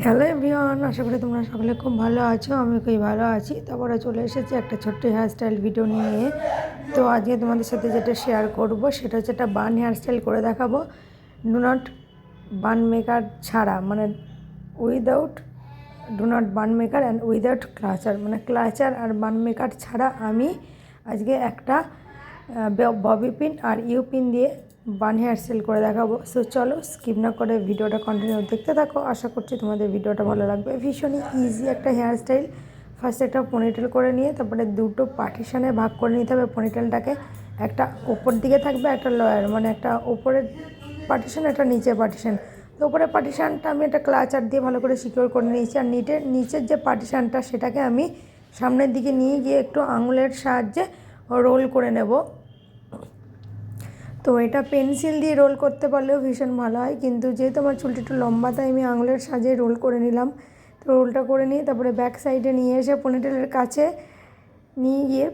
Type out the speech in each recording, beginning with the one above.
Hello everyone, আশা করি তোমরা সকলে খুব ভালো আছো। আমি খুবই ভালো আছি। তারপরে চলে এসেছি একটা ছোট্ট হেয়ারস্টাইল ভিডিও নিয়ে। তো আজকে তোমাদের সাথে যেটা শেয়ার করব সেটা হচ্ছে একটা বান হেয়ারস্টাইল করে দেখাবো। ডু নট বান মেকার ছাড়া, মানে without do not bun maker and without clutcher, মানে ক্লাচার আর বান মেকার ছাড়া আমি আজকে একটা ববি পিন আর ইউ পিন দিয়ে বান হেয়ারস্টাইল করে দেখাবো। সো চলো স্কিপ না করে ভিডিওটা কন্টিনিউ দেখতে থাকো। আশা করছি তোমাদের ভিডিওটা ভালো লাগবে। ভীষণই ইজি একটা হেয়ারস্টাইল। ফার্স্ট একটা পনিটেল করে নিয়ে তারপরে দুটো পার্টিশানে ভাগ করে নিতে হবে পনিটেলটাকে। একটা ওপর দিকে থাকবে, একটা লয়ার, মানে একটা ওপরের পার্টিশান, একটা নিচের পার্টিশান। তো ওপরের পার্টিশানটা আমি একটা ক্লাচার দিয়ে ভালো করে সিকিউর করে নিয়েছি। আর নিচের যে পার্টিশানটা সেটাকে আমি সামনের দিকে নিয়ে গিয়ে একটু আঙুলের সাহায্যে রোল করে নেব। তো এটা পেন্সিল দিয়ে রোল করতে পারলেও ভীষণ ভালো হয়, কিন্তু যেহেতু আমার চুলটা একটু লম্বা তাই আমি আঙুলের সাহায্যে রোল করে নিলাম। তো রোলটা করে নিয়ে তারপরে ব্যাক সাইডে নিয়ে এসে পনিটেলের কাছে নিয়ে গিয়ে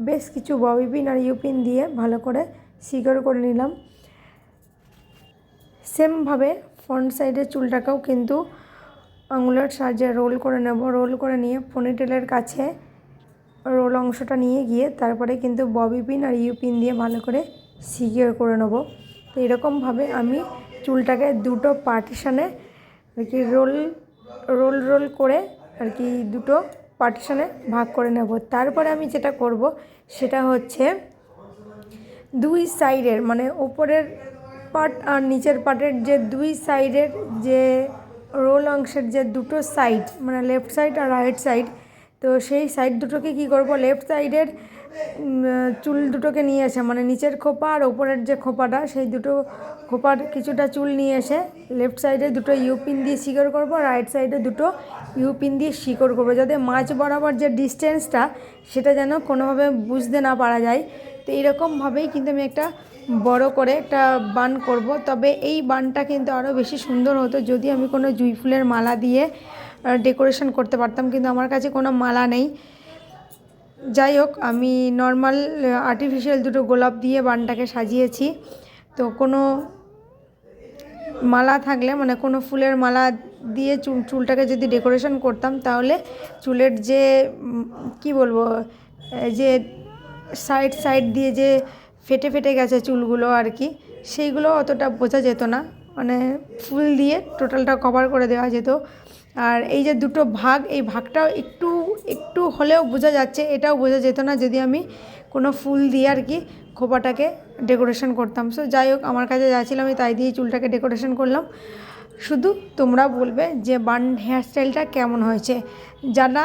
বেশ কিছু ববি পিন আর ইউপিন দিয়ে ভালো করে সিকিউর করে নিলাম। সেমভাবে ফ্রন্ট সাইডের চুলটাকেও কিন্তু আঙুলের সাহায্যে রোল করে নেব। রোল করে নিয়ে পনিটেলের কাছে রোল অংশটা নিয়ে গিয়ে তারপরে কিন্তু ববি পিন আর ইউ পিন দিয়ে ভালো করে সিকিউর করে নেব। তো এরকমভাবে আমি চুলটাকে দুটো পার্টিশানে আর কি রোল রোল রোল করে আর কি দুটো পার্টিশানে ভাগ করে নেব। তারপরে আমি যেটা করব সেটা হচ্ছে দুই সাইডের, মানে ওপরের পার্ট আর নিচের পার্টের যে দুই সাইডের যে রোল অংশের যে দুটো সাইড, মানে লেফট সাইড আর রাইট সাইড, তো সেই সাইড দুটোকে কি করব, লেফট সাইডের চুল দুটোকে নিয়ে এসে, মানে নিচের খোপা আর ওপরের যে খোপাটা, সেই দুটো খোপার কিছুটা চুল নিয়ে এসে লেফট সাইডে দুটো ইউপিন দিয়ে সিকিউর করব, রাইট সাইডে দুটো ইউপিন দিয়ে সিকিউর করব, যাতে মাঝ বরাবর যে ডিস্টেন্সটা সেটা যেন কোনোভাবে বুঝতে না পারা যায়। তো এইরকমভাবেই কিন্তু আমি একটা বড় করে একটা বান করব। তবে এই বানটা কিন্তু আরও বেশি সুন্দর হতো যদি আমি কোনো জুঁই ফুলের মালা দিয়ে ডেকোরেশন করতে পারতাম, কিন্তু আমার কাছে কোনো মালা নেই। যাই হোক, আমি নর্মাল আর্টিফিশিয়াল দুটো গোলাপ দিয়ে বানটাকে সাজিয়েছি। তো কোনো মালা থাকলে, মানে কোনো ফুলের মালা দিয়ে চুলটাকে যদি ডেকোরেশন করতাম তাহলে চুলের যে কি বলবো, যে সাইড সাইড দিয়ে যে ফেটে ফেটে গেছে চুলগুলো আর কি, সেইগুলো অতটা বোঝা যেত না, মানে ফুল দিয়ে টোটালটা কভার করে দেওয়া যেত। আর এই যে দুটো ভাগ, এই ভাগটাও একটু একটু হলেও বোঝা যাচ্ছে, এটাও বোঝা যেত না যদি আমি কোনো ফুল দিয়ে আর কি খোপাটাকে ডেকোরেশন করতাম। সো যাই হোক, আমার কাছে যা ছিল আমি তাই দিয়ে চুলটাকে ডেকোরেশন করলাম। শুধু তোমরা বলবে যে বান হেয়ারস্টাইলটা কেমন হয়েছে। যারা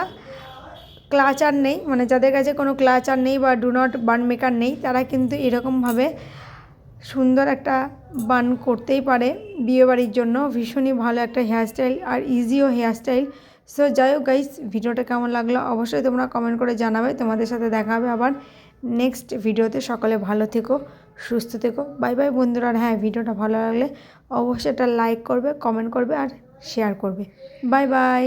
ক্লাচার নেই, মানে যাদের কাছে কোনো ক্লাচার নেই বা ডু নট বান মেকার নেই, তারা কিন্তু এরকমভাবে সুন্দর একটা বান করতেই পারে বিয়েবাড়ির জন্য। ভীষণই ভালো একটা হেয়ারস্টাইল আর ইজিও হেয়ারস্টাইল। সো যাই হোক গাইস, ভিডিওটা কেমন লাগলো অবশ্যই তোমরা কমেন্ট করে জানাবে। তোমাদের সাথে দেখা হবে আবার নেক্সট ভিডিওতে। সকলে ভালো থেকো, সুস্থ থেকো, বাই বাই বন্ধুরা। আর হ্যাঁ, ভিডিওটা ভালো লাগলে অবশ্যই একটা লাইক করবে, কমেন্ট করবে আর শেয়ার করবে। Bye bye.